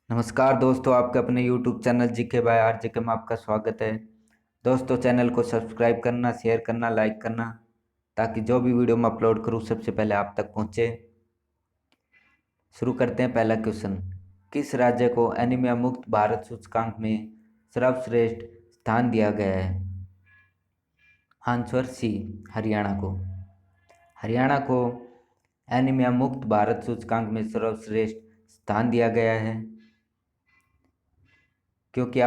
नमस्कार दोस्तों, आपके अपने YouTube चैनल जीके बाय आरजेके में आपका स्वागत है। दोस्तों, चैनल को सब्सक्राइब करना, शेयर करना, लाइक करना, ताकि जो भी वीडियो मैं अपलोड करूं सबसे पहले आप तक पहुंचे। शुरू करते हैं। पहला क्वेश्चन, किस राज्य को एनीमिया मुक्त भारत सूचकांक में सर्वश्रेष्ठ स्थान दिया गया है? आंसर सी, हरियाणा को। हरियाणा को एनीमिया मुक्त भारत सूचकांक में सर्वश्रेष्ठ स्थान दिया गया है, क्योंकि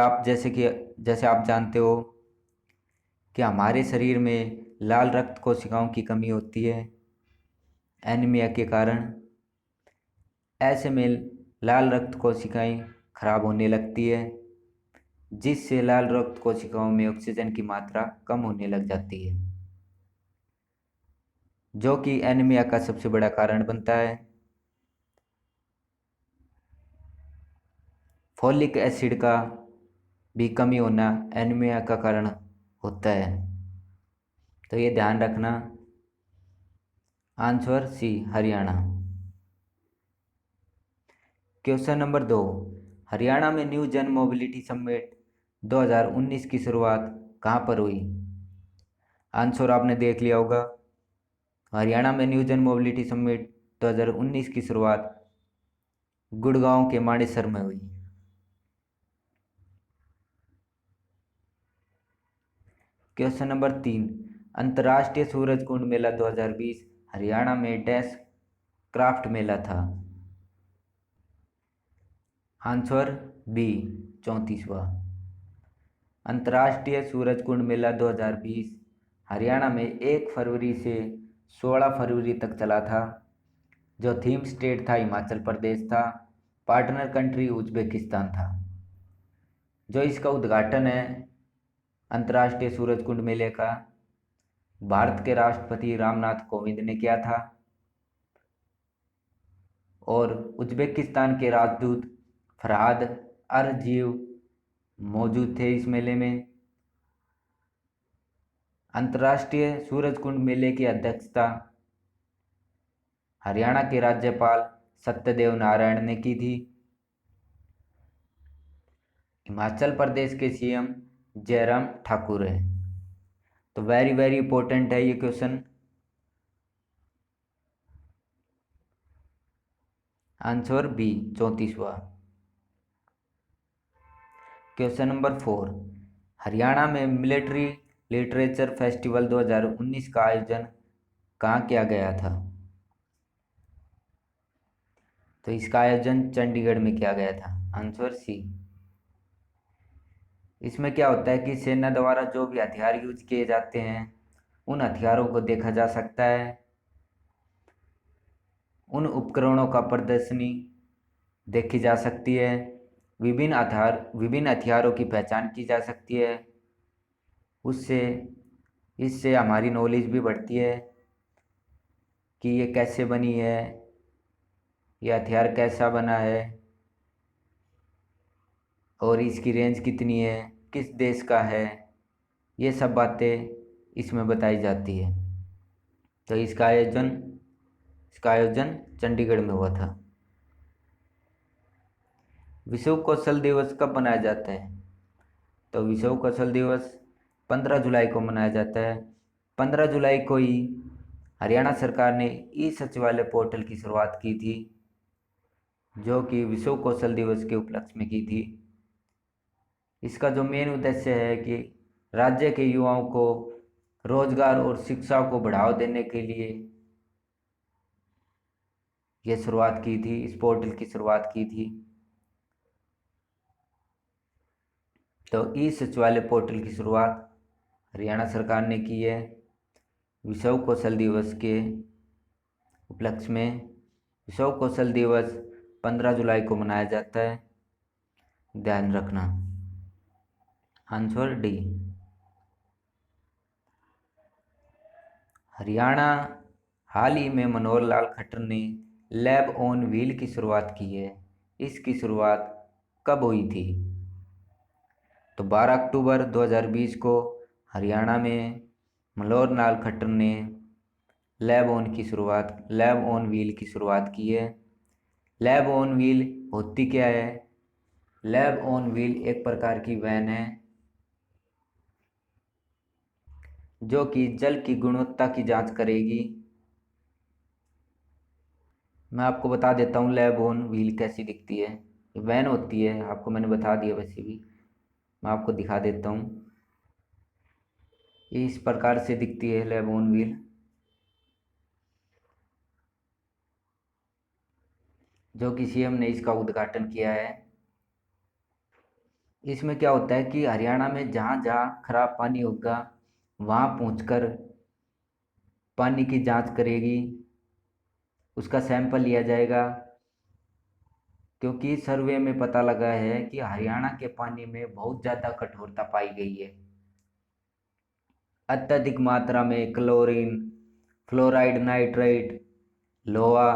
जैसे आप जानते हो कि हमारे शरीर में लाल रक्त कोशिकाओं की कमी होती है एनीमिया के कारण। ऐसे में लाल रक्त कोशिकाएं खराब होने लगती है, जिससे लाल रक्त कोशिकाओं में ऑक्सीजन की मात्रा कम होने लग जाती है, जो कि एनीमिया का सबसे बड़ा कारण बनता है। फोलिक एसिड का भी कमी होना एनीमिया का कारण होता है, तो ये ध्यान रखना। Answer C, Haryana. Question number 2, Haryana में न्यू जन मोबिलिटी समिट 2019 की शुरुआत कहाँ पर हुई? आंसर आपने देख लिया होगा। हरियाणा में न्यू जन मोबिलिटी समिट 2019 की शुरुआत गुड़गांव के मानेसर में हुई। क्वेश्चन नंबर 3, अंतर्राष्ट्रीय सूरज कुंड मेला 2020 हरियाणा में डैश क्राफ्ट मेला था? आंसर बी, 34वां। अंतर्राष्ट्रीय सूरज कुंड मेला 2020 हरियाणा में 1 फरवरी से 16 फरवरी तक चला था। जो थीम स्टेट था हिमाचल प्रदेश था, पार्टनर कंट्री उज्बेकिस्तान था। जो इसका उद्घाटन है अंतर्राष्ट्रीय सूरज कुंड मेले का, भारत के राष्ट्रपति रामनाथ कोविंद ने किया था, और उज्बेकिस्तान के राजदूत फरहाद अरजीव मौजूद थे इस मेले में। अंतर्राष्ट्रीय सूरज कुंड मेले की अध्यक्षता हरियाणा के राज्यपाल सत्यदेव नारायण ने की थी। हिमाचल प्रदेश के सीएम जयराम ठाकुर है। तो वेरी वेरी इंपॉर्टेंट है ये क्वेश्चन। आंसर बी, 34वां। क्वेश्चन नंबर 4, हरियाणा में मिलिट्री लिटरेचर फेस्टिवल 2019 का आयोजन कहाँ किया गया था? तो इसका आयोजन चंडीगढ़ में किया गया था। Answer C. इसमें क्या होता है कि सेना द्वारा जो भी हथियार यूज किए जाते हैं उन हथियारों को देखा जा सकता है, उन उपकरणों का प्रदर्शनी देखी जा सकती है, विभिन्न हथियारों की पहचान की जा सकती है। उससे इससे हमारी नॉलेज भी बढ़ती है कि ये कैसे बनी है, ये हथियार कैसा बना है, और इसकी रेंज कितनी है, किस देश का है, ये सब बातें इसमें बताई जाती है। तो इसका आयोजन चंडीगढ़ में हुआ था। विश्व कौशल दिवस कब मनाया जाता है? तो विश्व कौशल दिवस 15 जुलाई को मनाया जाता है। 15 जुलाई को ही हरियाणा सरकार ने ई सचिवालय पोर्टल की शुरुआत की थी, जो कि विश्व कौशल दिवस के उपलक्ष्य में की थी। इसका जो मेन उद्देश्य है कि राज्य के युवाओं को रोजगार और शिक्षा को बढ़ावा देने के लिए ये शुरुआत की थी, इस पोर्टल की शुरुआत की थी। तो ई सचिवालय पोर्टल की शुरुआत हरियाणा सरकार ने की है विश्व कौशल दिवस के उपलक्ष्य में। विश्व कौशल दिवस 15 जुलाई को मनाया जाता है, ध्यान रखना। Answer D. हरियाणा हाल ही में मनोहर लाल खट्टर ने लैब ऑन व्हील की शुरुआत की है। इसकी शुरुआत कब हुई थी? तो 12 अक्टूबर 2020 को हरियाणा में मनोहर लाल खट्टर ने लैब ऑन व्हील की शुरुआत की है। लैब ऑन व्हील होती क्या है? लैब ऑन व्हील एक प्रकार की वैन है जो कि जल की गुणवत्ता की जांच करेगी। मैं आपको बता देता हूँ लैब ऑन व्हील कैसी दिखती है। वैन होती है, आपको मैंने बता दिया वैसे भी, मैं आपको दिखा देता हूँ। ये इस प्रकार से दिखती है लैब ऑन व्हील, जो कि सीएम ने इसका उद्घाटन किया है। इसमें क्या होता है कि हरियाणा में जहाँ जहाँ खराब पानी होगा वहाँ पहुँचकर पानी की जांच करेगी, उसका सैंपल लिया जाएगा। क्योंकि सर्वे में पता लगा है कि हरियाणा के पानी में बहुत ज़्यादा कठोरता पाई गई है। अत्यधिक मात्रा में क्लोरीन, फ्लोराइड, नाइट्रेट, लोहा,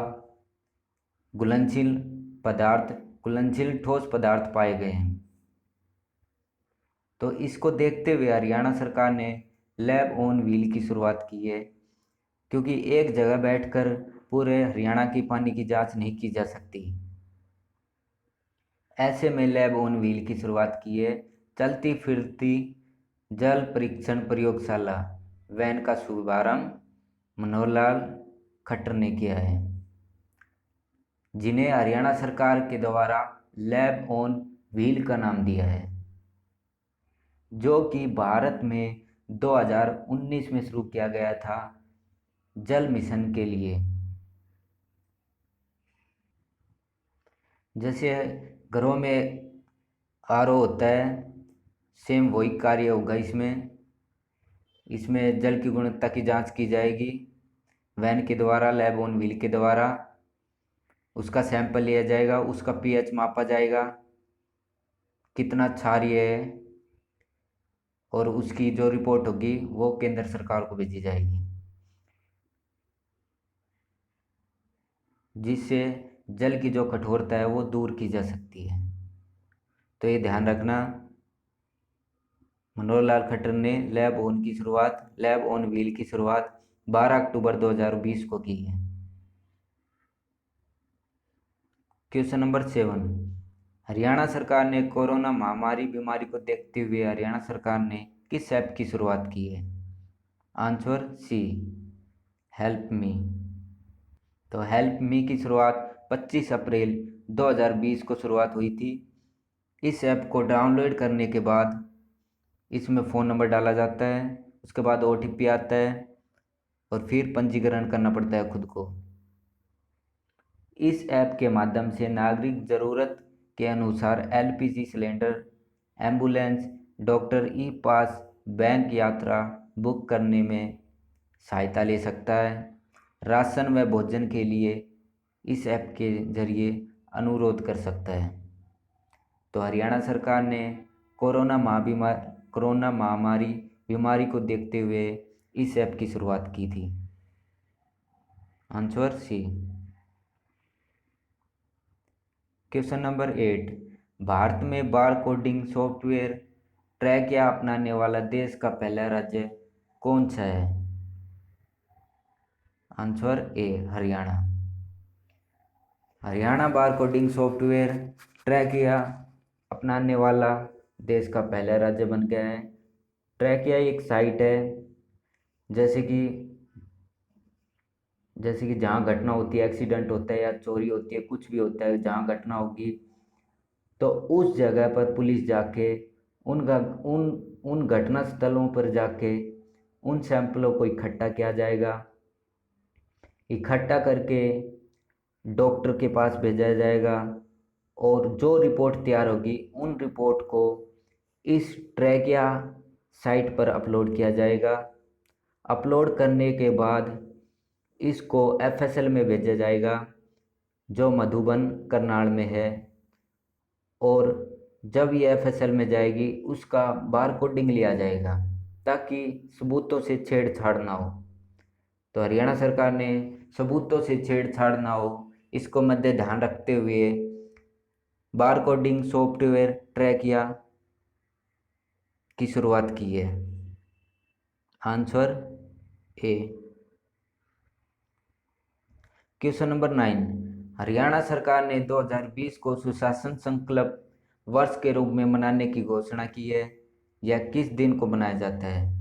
घुलनशील पदार्थ, घुलनशील ठोस पदार्थ पाए गए हैं। तो इसको देखते हुए हरियाणा सरकार ने लैब ऑन व्हील की शुरुआत की है। क्योंकि एक जगह बैठकर पूरे हरियाणा की पानी की जांच नहीं की जा सकती, ऐसे में लैब ऑन व्हील की शुरुआत की है। चलती फिरती जल परीक्षण प्रयोगशाला वैन का शुभारंभ मनोहर लाल खट्टर ने किया है, जिन्हें हरियाणा सरकार के द्वारा लैब ऑन व्हील का नाम दिया है, जो कि भारत में 2019 में शुरू किया गया था जल मिशन के लिए। जैसे घरों में आरओ होता है, सेम वही कार्य होगा इसमें। इसमें जल की गुणवत्ता की जांच की जाएगी वैन के द्वारा, लैब ऑन व्हील के द्वारा। उसका सैंपल लिया जाएगा, उसका पीएच मापा जाएगा, कितना क्षारीय है, और उसकी जो रिपोर्ट होगी वो केंद्र सरकार को भेजी जाएगी, जिससे जल की जो कठोरता है वो दूर की जा सकती है। तो ये ध्यान रखना, मनोहर लाल खट्टर ने लैब ऑन व्हील की शुरुआत 12 अक्टूबर 2020 को की है। क्वेश्चन नंबर 7, हरियाणा सरकार ने कोरोना महामारी बीमारी को देखते हुए हरियाणा सरकार ने किस ऐप की शुरुआत की है? Answer C, help me. तो हेल्प मी की शुरुआत 25 अप्रैल 2020 को शुरुआत हुई थी। इस ऐप को डाउनलोड करने के बाद इसमें फ़ोन नंबर डाला जाता है, उसके बाद ओटीपी आता है और फिर पंजीकरण करना पड़ता है खुद को। इस ऐप के माध्यम से नागरिक ज़रूरत के अनुसार एलपीजी सिलेंडर, एम्बुलेंस, डॉक्टर ई पास, बैंक यात्रा बुक करने में सहायता ले सकता है। राशन व भोजन के लिए इस ऐप के जरिए अनुरोध कर सकता है। तो हरियाणा सरकार ने कोरोना महामारी बीमारी को देखते हुए इस ऐप की शुरुआत की थी। Answer C. Question number 8, Bharat में बार कोडिंग सॉफ्टवेयर ट्रैकिया अपनाने वाला देश का पहला राज्य कौन सा है? Answer A, Haryana. Haryana bar coding software trachea अपनाने वाला देश का पहला राज्य बन गया है। ट्रैकिया एक साइट है, जैसे कि जहाँ घटना होती है, एक्सीडेंट होता है या चोरी होती है, कुछ भी होता है, जहाँ घटना होगी तो उस जगह पर पुलिस जाके उन ग- उन उन घटना स्थलों पर जाके उन सैंपलों को इकट्ठा किया जाएगा। इकट्ठा करके डॉक्टर के पास भेजा जाएगा और जो रिपोर्ट तैयार होगी उन रिपोर्ट को इस ट्रैकिया साइट पर अपलोड किया जाएगा। अपलोड करने के बाद इसको एफएसएल में भेजा जाएगा, जो मधुबन करनाल में है। और जब ये एफएसएल में जाएगी उसका बार कोडिंग लिया जाएगा ताकि सबूतों से छेड़छाड़ ना हो। तो हरियाणा सरकार ने सबूतों से छेड़छाड़ ना हो इसको मद्दे ध्यान रखते हुए बार कोडिंग सॉफ्टवेयर ट्रैकिया की शुरुआत की है। Answer A. Question number 9, Haryana सरकार ने 2020 को सुशासन संकल्प वर्ष के रूप में मनाने की घोषणा की है? यह किस दिन को मनाया जाता है?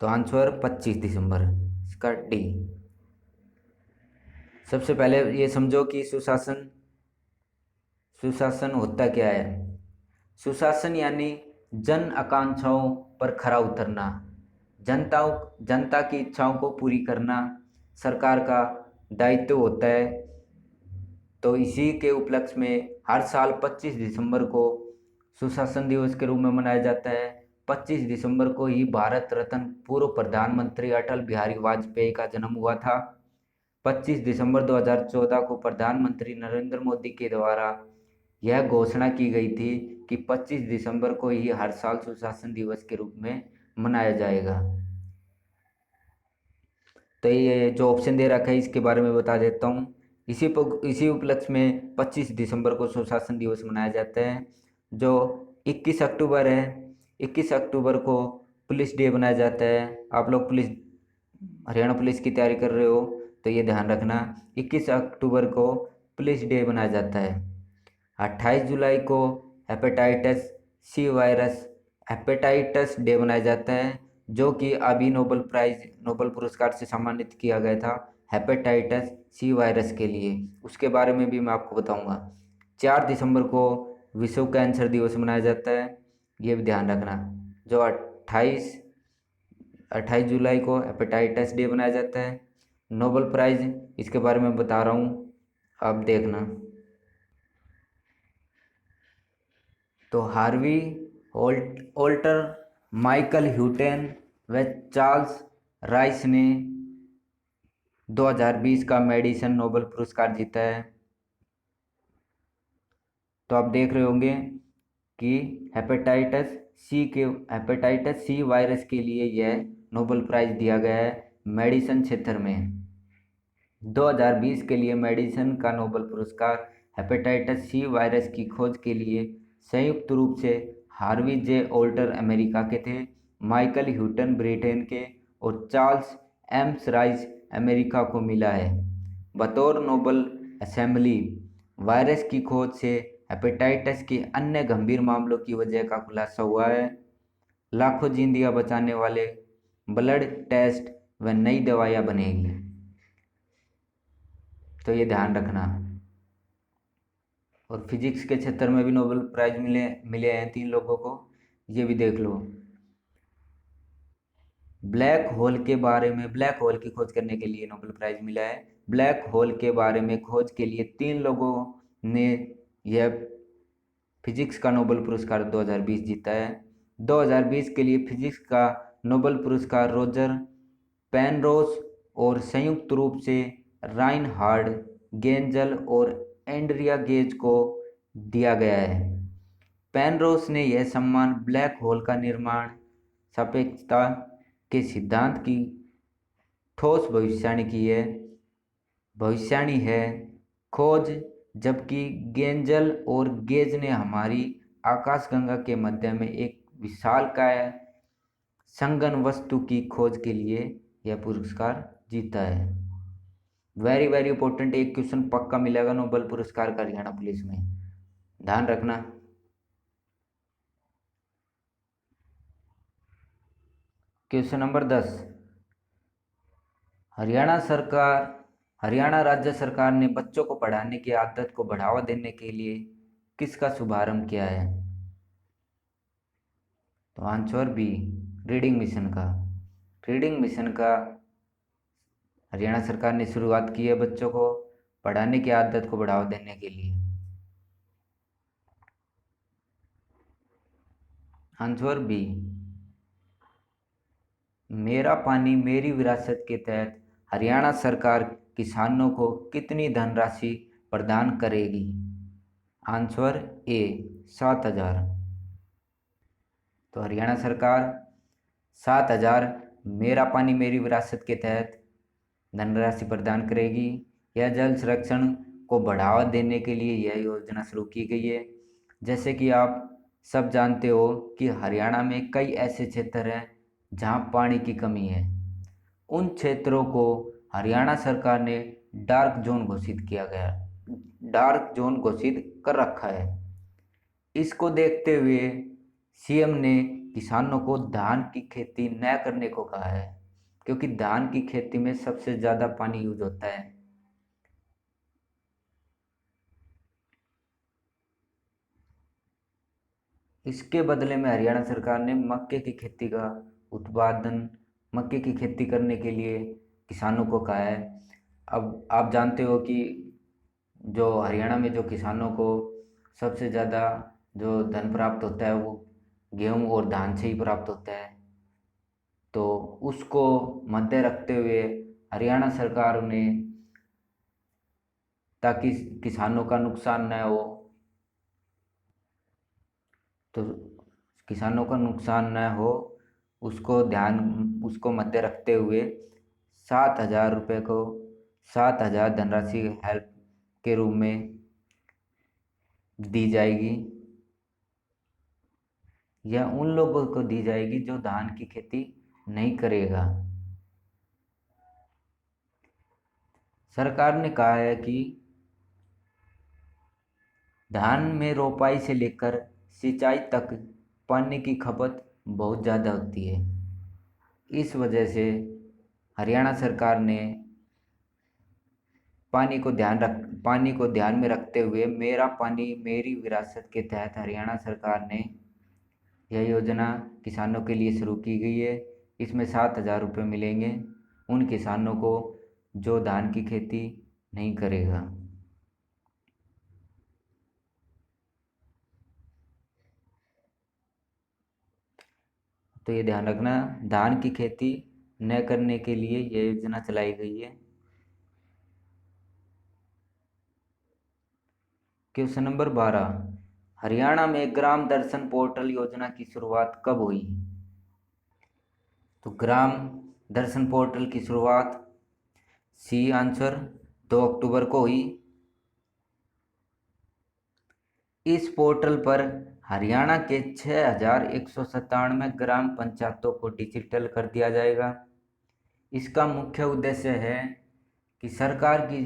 तो आंसर 25 दिसंबर, इसका डी। सबसे पहले ये समझो कि सुशासन सुशासन होता क्या है। सुशासन यानी जन आकांक्षाओं पर खरा उतरना, जनता की इच्छाओं को पूरी करना सरकार का दायित्व होता है। तो इसी के उपलक्ष्य में हर साल 25 दिसंबर को सुशासन दिवस के रूप में मनाया जाता है। 25 दिसंबर को ही भारत रत्न पूर्व प्रधानमंत्री अटल बिहारी वाजपेयी का जन्म हुआ था। 25 दिसंबर 2014 को प्रधानमंत्री नरेंद्र मोदी के द्वारा यह घोषणा की गई थी कि 25 दिसंबर को ही हर साल सुशासन दिवस के रूप में मनाया जाएगा। तो ये जो ऑप्शन दे रखा है इसके बारे में बता देता हूँ। इसी उपलक्ष्य में 25 दिसंबर को सुशासन दिवस मनाया जाता है। जो 21 अक्टूबर है, 21 अक्टूबर को पुलिस डे मनाया जाता है। आप लोग हरियाणा पुलिस की तैयारी कर रहे हो तो ये ध्यान रखना, 21 अक्टूबर को पुलिस डे मनाया जाता है। 28 जुलाई को hepatitis C virus hepatitis day मनाया जाता है, जो कि अभी नोबेल पुरस्कार से सम्मानित किया गया था हेपेटाइटिस सी वायरस के लिए। उसके बारे में भी मैं आपको बताऊंगा। 4 दिसंबर को विश्व कैंसर दिवस मनाया जाता है, ये भी ध्यान रखना। जो 28 जुलाई को हेपेटाइटिस डे मनाया जाता है। नोबेल प्राइज, इसके बारे में बता रहा हूँ, आप देखना। तो हार्वी ओल्टर, माइकल ह्यूटेन व चार्ल्स राइस ने 2020 का मेडिसिन नोबेल पुरस्कार जीता है। तो आप देख रहे होंगे कि हेपेटाइटिस सी वायरस के लिए यह नोबेल प्राइज दिया गया है मेडिसिन क्षेत्र में। 2020 के लिए मेडिसिन का नोबेल पुरस्कार हेपेटाइटिस सी वायरस की खोज के लिए संयुक्त रूप से हार्वी जे ओल्टर अमेरिका के थे, माइकल ह्यूटन ब्रिटेन के और चार्ल्स एम्स राइस अमेरिका को मिला है। बतौर नोबेल असेंबली, वायरस की खोज से हेपेटाइटिस के अन्य गंभीर मामलों की वजह का खुलासा हुआ है। लाखों जिंदगियां बचाने वाले ब्लड टेस्ट व नई दवाइयां बनेगी। तो ये ध्यान रखना। और फिजिक्स के क्षेत्र में भी नोबेल प्राइज मिले हैं 3 लोगों को, ये भी देख लो। ब्लैक होल की खोज करने के लिए नोबेल प्राइज मिला है। ब्लैक होल के बारे में खोज के लिए 3 लोगों ने यह फिजिक्स का नोबेल पुरस्कार 2020 जीता है। 2020 के लिए फिजिक्स का नोबेल पुरस्कार रोजर पेनरोज और संयुक्त रूप से राइनहार्ड गेंजल और एंड्रिया गेज को दिया गया है। पेनरोज ने यह सम्मान ब्लैक होल का निर्माण, सापेक्षता के सिद्धांत की ठोस भविष्यवाणी है खोज, जबकि गेंजल और गेज ने हमारी आकाशगंगा के मध्य में एक विशालकाय संगन वस्तु की खोज के लिए यह पुरस्कार जीता है। वेरी वेरी इंपॉर्टेंट, एक क्वेश्चन पक्का मिलेगा नोबेल पुरस्कार का हरियाणा पुलिस में, ध्यान रखना। क्वेश्चन नंबर 10, हरियाणा राज्य सरकार ने बच्चों को पढ़ाने की आदत को बढ़ावा देने के लिए किसका शुभारंभ किया है? तो आंसर बी, रीडिंग मिशन का। रीडिंग मिशन का हरियाणा सरकार ने शुरुआत की है बच्चों को पढ़ाने की आदत को बढ़ावा देने के लिए। आंसर बी, मेरा पानी मेरी विरासत के तहत हरियाणा सरकार किसानों को कितनी धनराशि प्रदान करेगी? Answer A, 7,000। तो हरियाणा सरकार 7,000 मेरा पानी मेरी विरासत के तहत धनराशि प्रदान करेगी। यह जल संरक्षण को बढ़ावा देने के लिए यह योजना शुरू की गई है। जैसे कि आप सब जानते हो कि हरियाणा में कई ऐसे क्षेत्र हैं जहां पानी की कमी है। उन क्षेत्रों को हरियाणा सरकार ने डार्क जोन घोषित किया गया। डार्क जोन घोषित कर रखा है। इसको देखते हुए सीएम ने किसानों को धान की खेती न करने को कहा है, क्योंकि धान की खेती में सबसे ज़्यादा पानी यूज होता है। इसके बदले में हरियाणा सरकार ने मक्के की खेती का उत्पादन मक्के की खेती करने के लिए किसानों को कहा है। अब आप जानते हो कि जो हरियाणा में जो किसानों को सबसे ज़्यादा जो धन प्राप्त होता है वो गेहूं और धान से ही प्राप्त होता है। तो उसको मद्दे रखते हुए हरियाणा सरकार ने, ताकि किसानों का नुकसान न हो, तो किसानों का नुकसान न हो उसको मद्दे रखते हुए 7,000 रुपये को 7,000 धनराशि हेल्प के रूप में दी जाएगी। यह उन लोगों को दी जाएगी जो धान की खेती नहीं करेगा। सरकार ने कहा है कि धान में रोपाई से लेकर सिंचाई तक पानी की खपत बहुत ज़्यादा होती है। इस वजह से हरियाणा सरकार ने पानी को ध्यान में रखते हुए मेरा पानी मेरी विरासत के तहत हरियाणा सरकार ने यह योजना किसानों के लिए शुरू की गई है। इसमें 7,000 रुपये मिलेंगे उन किसानों को जो धान की खेती नहीं करेगा। तो ये ध्यान रखना, धान की खेती न करने के लिए यह योजना चलाई गई है। क्वेश्चन नंबर 12, हरियाणा में ग्राम दर्शन पोर्टल योजना की शुरुआत कब हुई? तो ग्राम दर्शन पोर्टल की शुरुआत सी आंसर 2 अक्टूबर को हुई। इस पोर्टल पर हरियाणा के 6,197 ग्राम पंचायतों को डिजिटल कर दिया जाएगा। इसका मुख्य उद्देश्य है कि सरकार की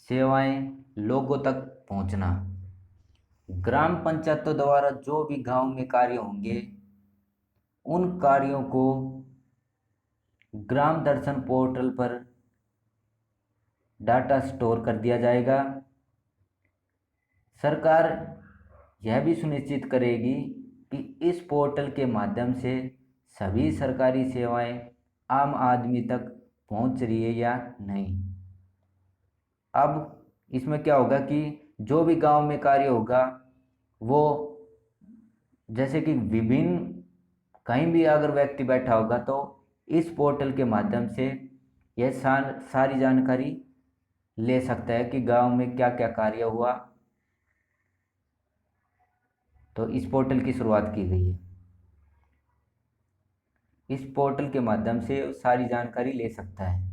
सेवाएं लोगों तक पहुंचना। ग्राम पंचायतों द्वारा जो भी गांव में कार्य होंगे उन कार्यों को ग्राम दर्शन पोर्टल पर डाटा स्टोर कर दिया जाएगा। सरकार यह भी सुनिश्चित करेगी कि इस पोर्टल के माध्यम से सभी सरकारी सेवाएं आम आदमी तक पहुंच रही है या नहीं। अब इसमें क्या होगा कि जो भी गांव में कार्य होगा वो, जैसे कि विभिन्न कहीं भी अगर व्यक्ति बैठा होगा तो इस पोर्टल के माध्यम से यह सारी जानकारी ले सकता है कि गांव में क्या क्या कार्य हुआ। तो इस पोर्टल की शुरुआत की गई है। इस पोर्टल के माध्यम से सारी जानकारी ले सकता है।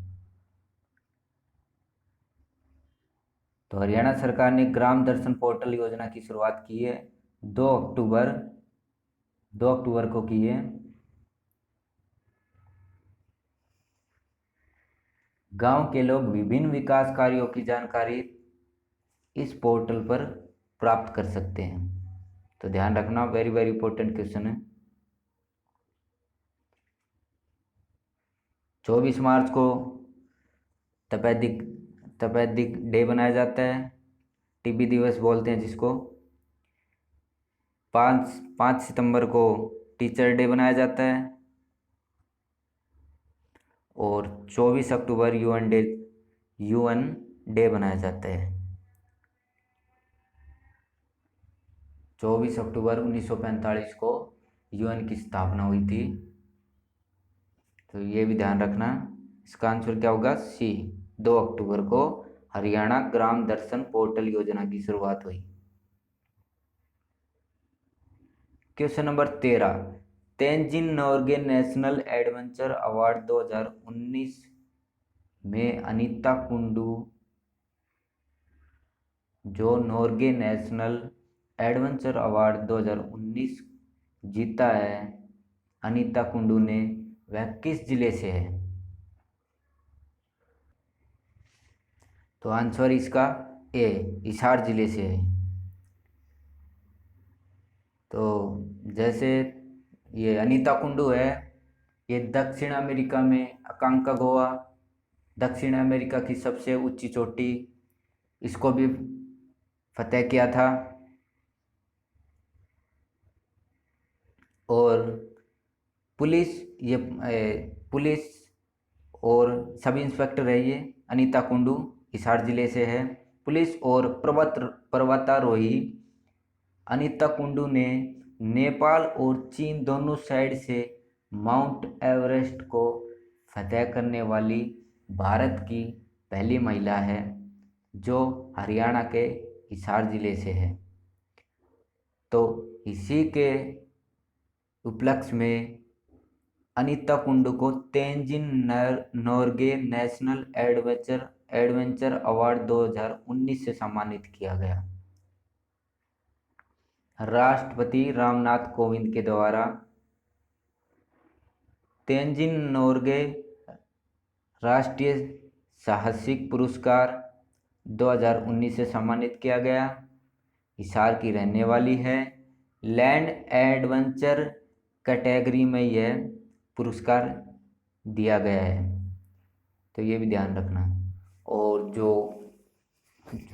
तो हरियाणा सरकार ने ग्राम दर्शन पोर्टल योजना की शुरुआत की है 2 अक्टूबर 2 अक्टूबर को की है। गांव के लोग विभिन्न विकास कार्यों की जानकारी इस पोर्टल पर प्राप्त कर सकते हैं। तो ध्यान रखना, वेरी वेरी इंपॉर्टेंट क्वेश्चन है। 24 मार्च को तपेदिक तपेदिक डे बनाया जाता है, टीबी दिवस बोलते हैं जिसको। 5 सितंबर को टीचर डे बनाया जाता है और 24 अक्टूबर यूएन डे बनाया जाता है। 24 अक्टूबर 1945 को यूएन की स्थापना हुई थी। तो ये भी ध्यान रखना, इसका आंसर क्या होगा? सी, 2 अक्टूबर को हरियाणा ग्राम दर्शन पोर्टल योजना की शुरुआत हुई। Question number 13, Tenzin Norgay national adventure award 2019 में अनीता कुंडू जो नोर्गे नेशनल एडवेंचर अवार्ड 2019 जीता है अनीता कुंडू ने, वह किस जिले से है? तो आंसर इसका ए हिसार जिले से है। तो जैसे ये अनीता कुंडू है, ये दक्षिण अमेरिका में अकांकागुआ, दक्षिण अमेरिका की सबसे ऊंची चोटी, इसको भी फतेह किया था। और पुलिस, ये पुलिस और सब इंस्पेक्टर है ये अनीता कुंडू, हिसार जिले से है। पुलिस और पर्वतारोही अनीता कुंडू ने नेपाल और चीन दोनों साइड से माउंट एवरेस्ट को फतह करने वाली भारत की पहली महिला है, जो हरियाणा के हिसार जिले से है। तो इसी के उपलक्ष्य में अनीता कुंडू को Tenzin Norgay national adventure award 2019 से सम्मानित किया गया। राष्ट्रपति रामनाथ कोविंद के द्वारा तेंजिन नोर्गे राष्ट्रीय साहसिक पुरस्कार 2019 से सम्मानित किया गया। हिसार की रहने वाली है। लैंड एडवेंचर कैटेगरी में यह पुरस्कार दिया गया है, तो ये भी ध्यान रखना। और जो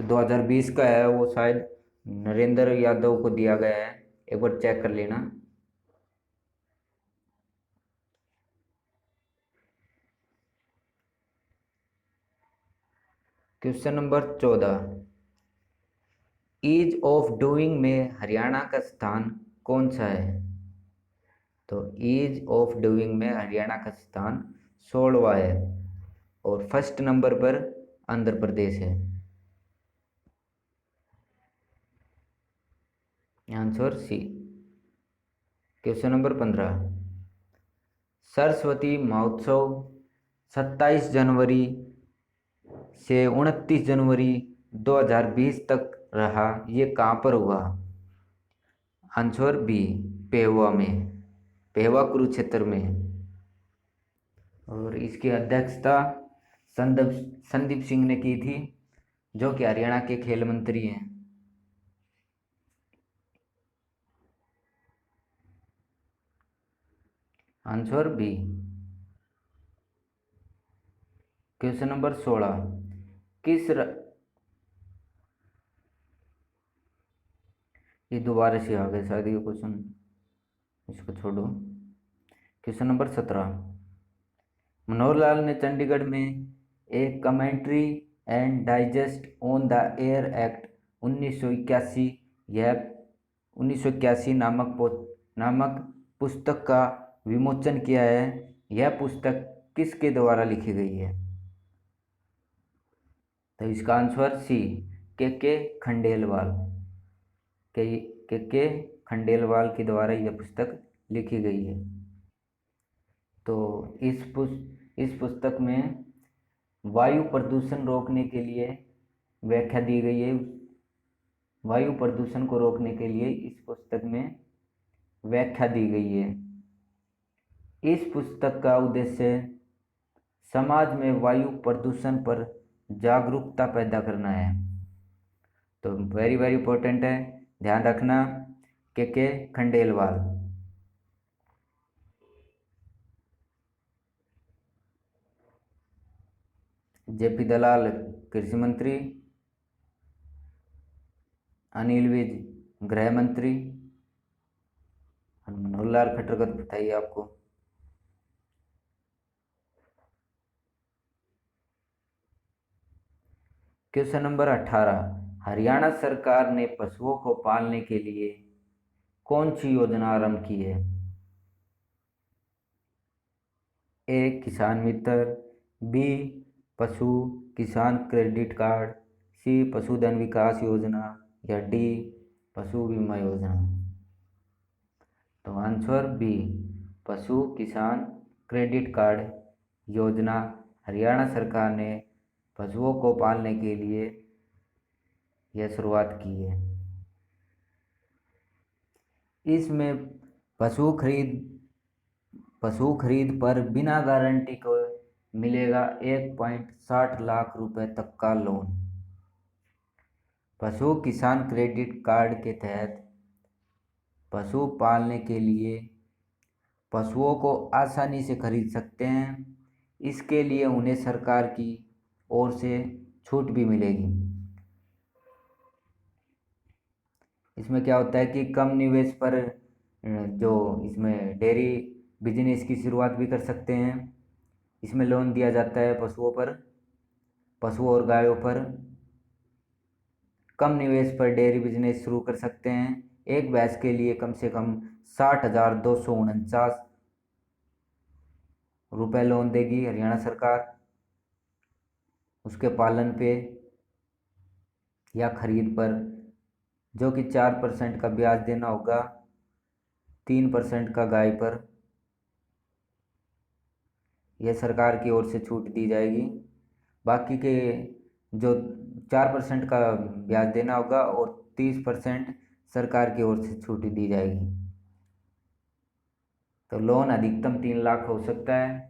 2020 का है वो शायद नरेंद्र यादव को दिया गया है, एक बार चेक कर लेना। Question number 14, ease of doing में हरियाणा का स्थान कौन सा है? तो ईज ऑफ डूइंग में हरियाणा का स्थान 16वां है और फर्स्ट नंबर पर आंध्र प्रदेश है। Answer C. Question number 15, Saraswati Mahotsav 27 जनवरी से 29 जनवरी 2020 तक रहा, ये कहाँ पर हुआ? आंसर बी, पेहवा में, पेहवा कुरुक्षेत्र में। और इसकी अध्यक्षता संदीप सिंह ने की थी, जो कि हरियाणा के खेल मंत्री हैं। Answer B. क्वेश्चन नंबर 16, ये दोबारा से आ गए शायद ये क्वेश्चन, इसको छोड़ो। क्वेश्चन नंबर 17, मनोहर लाल ने चंडीगढ़ में एक commentary and digest on the air act 1981, यह 1981 नामक पुस्तक का विमोचन किया है। यह पुस्तक किसके द्वारा लिखी गई है? तो इसका आंसर सी, के खंडेलवाल, के खंडेलवाल के द्वारा यह पुस्तक लिखी गई है। तो इस पुस्तक में वायु प्रदूषण रोकने के लिए व्याख्या दी गई है। वायु प्रदूषण को रोकने के लिए इस पुस्तक में व्याख्या दी गई है। इस पुस्तक का उद्देश्य समाज में वायु प्रदूषण पर जागरूकता पैदा करना है। तो वेरी वेरी इंपॉर्टेंट है, ध्यान रखना। के खंडेलवाल। जेपी दलाल कृषि मंत्री, अनिल विज गृह मंत्री, मनोहर लाल खट्टर का बताइए आपको। क्वेश्चन नंबर 18, हरियाणा सरकार ने पशुओं को पालने के लिए कौन सी योजना आरंभ की है? ए किसान मित्र, बी पशु किसान क्रेडिट कार्ड, सी पशुधन विकास योजना, या डी पशु बीमा योजना। तो आंसर बी, पशु किसान क्रेडिट कार्ड योजना हरियाणा सरकार ने पशुओं को पालने के लिए यह शुरुआत की है। इसमें पशु खरीद पर बिना गारंटी को मिलेगा 1.60 लाख रुपए तक का लोन। पशु किसान क्रेडिट कार्ड के तहत पशु पालने के लिए पशुओं को आसानी से खरीद सकते हैं। इसके लिए उन्हें सरकार की ओर से छूट भी मिलेगी। इसमें क्या होता है कि कम निवेश पर जो इसमें डेयरी बिजनेस की शुरुआत भी कर सकते हैं। इसमें लोन दिया जाता है पशुओं पर, पशुओं और गायों पर। कम निवेश पर डेयरी बिजनेस शुरू कर सकते हैं। एक भैंस के लिए कम से कम 60,249 रुपये लोन देगी हरियाणा सरकार, उसके पालन पे या खरीद पर, जो कि 4% का ब्याज देना होगा, 3% का गाय पर। यह सरकार की ओर से छूट दी जाएगी। बाकी के जो 4% का ब्याज देना होगा और 30% सरकार की ओर से छूट दी जाएगी। तो लोन अधिकतम 3 लाख हो सकता है।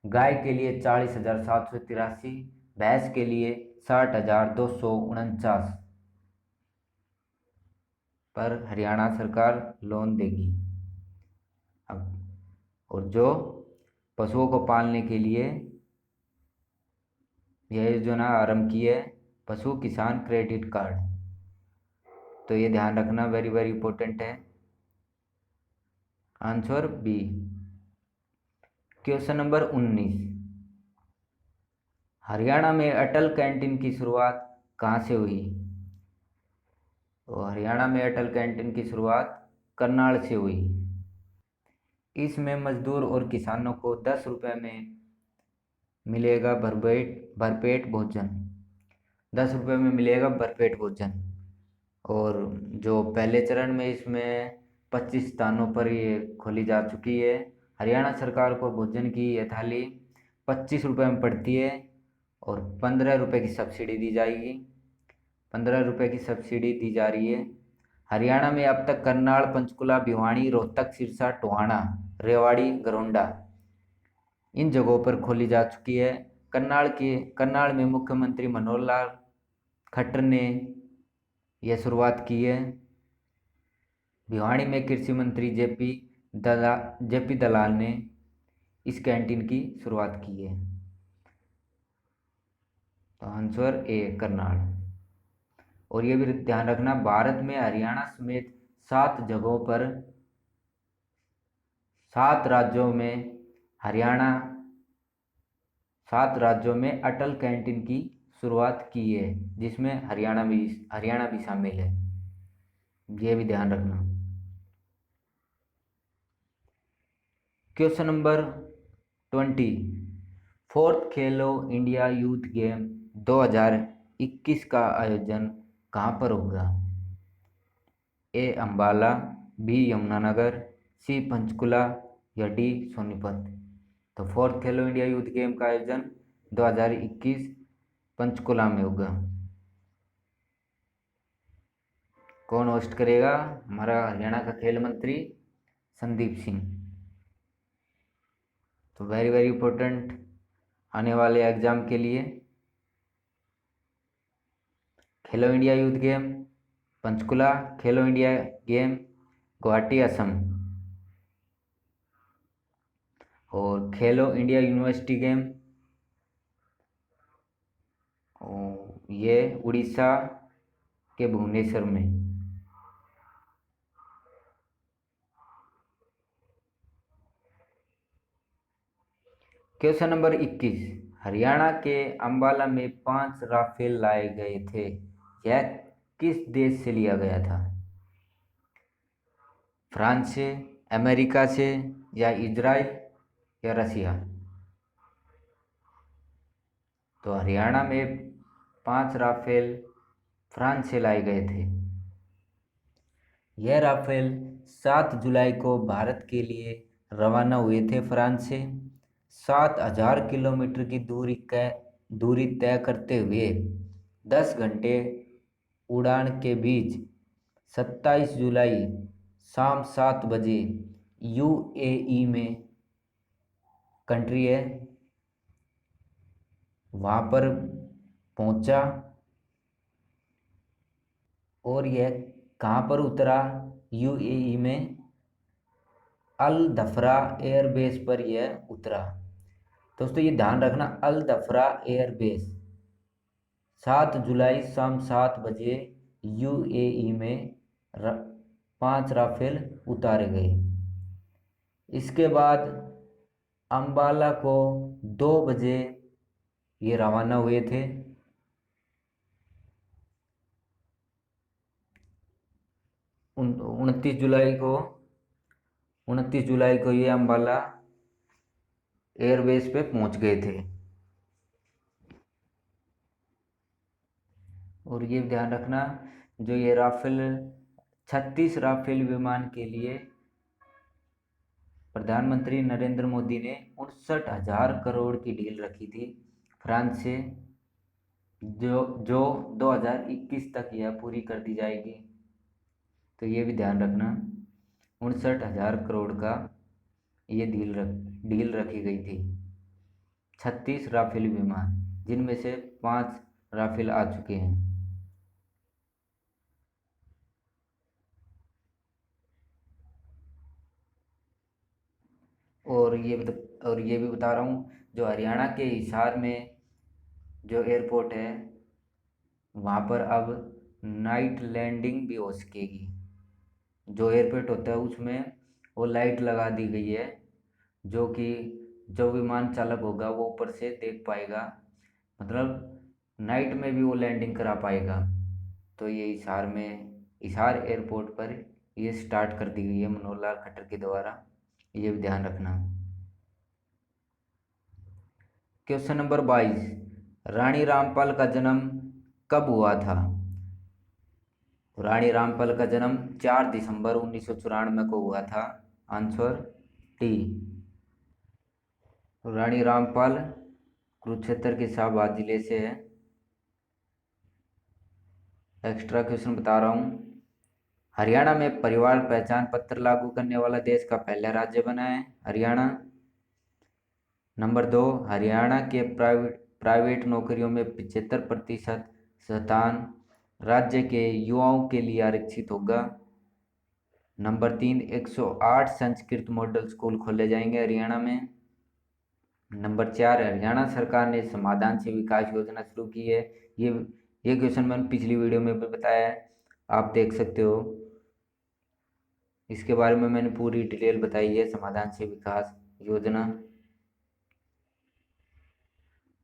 गाय के लिए 40,783, भैंस के लिए 60,249 पर हरियाणा सरकार लोन देगी। अब और जो पशुओं को पालने के लिए यह योजना आरंभ की है, पशु किसान क्रेडिट कार्ड, तो ये ध्यान रखना, वेरी वेरी इंपॉर्टेंट है। Answer B. Question number 19, Haryana में अटल कैंटीन की शुरुआत कहाँ से हुई? तो हरियाणा में अटल कैंटीन की शुरुआत करनाल से हुई। इसमें मजदूर और किसानों को 10 रुपये में मिलेगा भरपेट भोजन। 10 रुपये में मिलेगा भरपेट भोजन। और जो पहले चरण में इसमें 25 स्थानों पर ये खोली जा चुकी है। हरियाणा सरकार को भोजन की ये थाली 25 रुपये में पड़ती है और 15 रुपये की सब्सिडी दी जाएगी। 15 रुपये की सब्सिडी दी जा रही है। हरियाणा में अब तक करनाल, पंचकुला, भिवानी, रोहतक, सिरसा, टोहाना, रेवाड़ी, गरोंडा इन जगहों पर खोली जा चुकी है। करनाल में मुख्यमंत्री मनोहर लाल खट्टर ने यह शुरुआत की है। भिवानी में कृषि मंत्री जेपी दलाल ने इस कैंटीन की शुरुआत की है। तो आंसर ए करनाल। और ये भी ध्यान रखना, भारत में हरियाणा समेत 7 जगहों पर, 7 राज्यों में हरियाणा 7 राज्यों में अटल कैंटीन की शुरुआत की है, जिसमें हरियाणा भी शामिल है। ये भी ध्यान रखना। क्वेश्चन नंबर 20, फोर्थ खेलो इंडिया यूथ गेम 2021 का आयोजन कहाँ पर होगा? ए अम्बाला, बी यमुनानगर, सी पंचकुला या डी सोनीपत। तो फोर्थ खेलो इंडिया यूथ गेम का आयोजन 2021 पंचकुला में होगा। कौन होस्ट करेगा? हमारा हरियाणा का खेल मंत्री संदीप सिंह। तो वेरी वेरी इंपॉर्टेंट आने वाले एग्जाम के लिए। खेलो इंडिया यूथ गेम पंचकुला, खेलो इंडिया गेम गुवाहाटी असम, और खेलो इंडिया यूनिवर्सिटी गेम ये उड़ीसा के भुवनेश्वर में। क्वेश्चन नंबर 21, हरियाणा के अंबाला में 5 राफेल लाए गए थे, यह किस देश से लिया गया था? फ्रांस से, अमेरिका से या इजराइल या रसिया? तो हरियाणा में 5 राफेल फ्रांस से लाए गए थे। यह राफेल 7 जुलाई को भारत के लिए रवाना हुए थे फ्रांस से। 7,000 किलोमीटर की दूरी तय करते हुए 10 घंटे उड़ान के बीच 27 जुलाई शाम 7 बजे यूएई में कंट्री है वहाँ पर पहुँचा। और यह कहाँ पर उतरा? यूएई में अल धफ्रा एयरबेस पर यह उतरा। दोस्तों ये ध्यान रखना, अल धफ्रा एयरबेस 7 जुलाई शाम 7 बजे यूएई में 5 राफेल उतारे गए। इसके बाद अंबाला को 2 बजे ये रवाना हुए थे। 29 जुलाई को ये अंबाला एयरबेस पे पहुंच गए थे। और ये ध्यान रखना, जो ये राफेल 36 राफेल विमान के लिए प्रधानमंत्री नरेंद्र मोदी ने 59,000 करोड़ की डील रखी थी फ्रांस से, जो 2021 तक यह पूरी कर दी जाएगी। तो ये भी ध्यान रखना, 59,000 करोड़ का ये डील रखी गई थी। 36 राफेल विमान, जिनमें से 5 राफेल आ चुके हैं। और ये भी बता रहा हूँ, जो हरियाणा के हिसार में जो एयरपोर्ट है, वहाँ पर अब नाइट लैंडिंग भी हो सकेगी। जो एयरपोर्ट होता है उसमें वो लाइट लगा दी गई है, जो कि जो विमान चालक होगा वो ऊपर से देख पाएगा, मतलब नाइट में भी वो लैंडिंग करा पाएगा। तो ये हिसार एयरपोर्ट पर ये स्टार्ट कर दी गई है मनोहर लाल खट्टर के द्वारा, ये भी ध्यान रखना। क्वेश्चन नंबर 22, रानी रामपाल का जन्म कब हुआ था? रानी रामपाल का जन्म 4 दिसंबर 1994 को हुआ था। Answer T. रानी रामपाल कुरुक्षेत्र के शाहबाद जिले से है। एक्स्ट्रा क्वेश्चन बता रहा हूँ, हरियाणा में परिवार पहचान पत्र लागू करने वाला देश का पहला राज्य बना है हरियाणा। नंबर 2, हरियाणा के प्राइवेट नौकरियों में 75% स्थान राज्य के युवाओं के लिए आरक्षित होगा। नंबर 3, 108 संस्कृत मॉडल स्कूल खोले जाएंगे हरियाणा में। नंबर 4, हरियाणा सरकार ने समाधान से विकास योजना शुरू की है। ये क्वेश्चन मैंने पिछली वीडियो में भी बताया है, आप देख सकते हो। इसके बारे में मैंने पूरी डिटेल बताई है, समाधान से विकास योजना।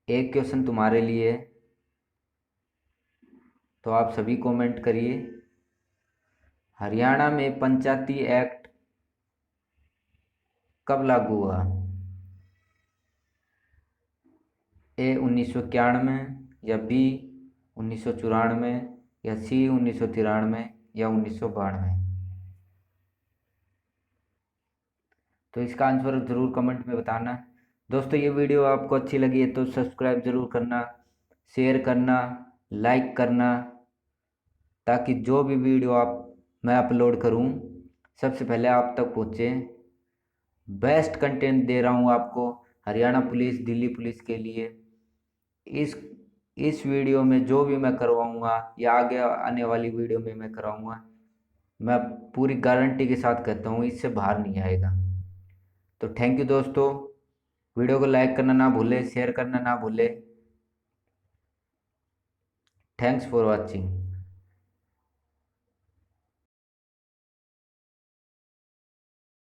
एक क्वेश्चन तुम्हारे लिए, तो आप सभी कमेंट करिए। हरियाणा में पंचायती एक्ट कब लागू हुआ? ए 1991, या बी 1994, या सी 1993, या 1992? तो इसका आंसर ज़रूर कमेंट में बताना। दोस्तों ये वीडियो आपको अच्छी लगी है तो सब्सक्राइब ज़रूर करना, शेयर करना, लाइक करना, ताकि जो भी वीडियो मैं अपलोड करूं सबसे पहले आप तक पहुंचे। बेस्ट कंटेंट दे रहा हूं आपको हरियाणा पुलिस, दिल्ली पुलिस के लिए। इस इस वीडियो में जो भी मैं करवाऊंगा या आगे आने वाली वीडियो में मैं कराऊंगा, मैं पूरी गारंटी के साथ कहता हूँ इससे बाहर नहीं आएगा। तो थैंक यू दोस्तों, वीडियो को लाइक करना ना भूले, शेयर करना ना भूले। Thanks for watching.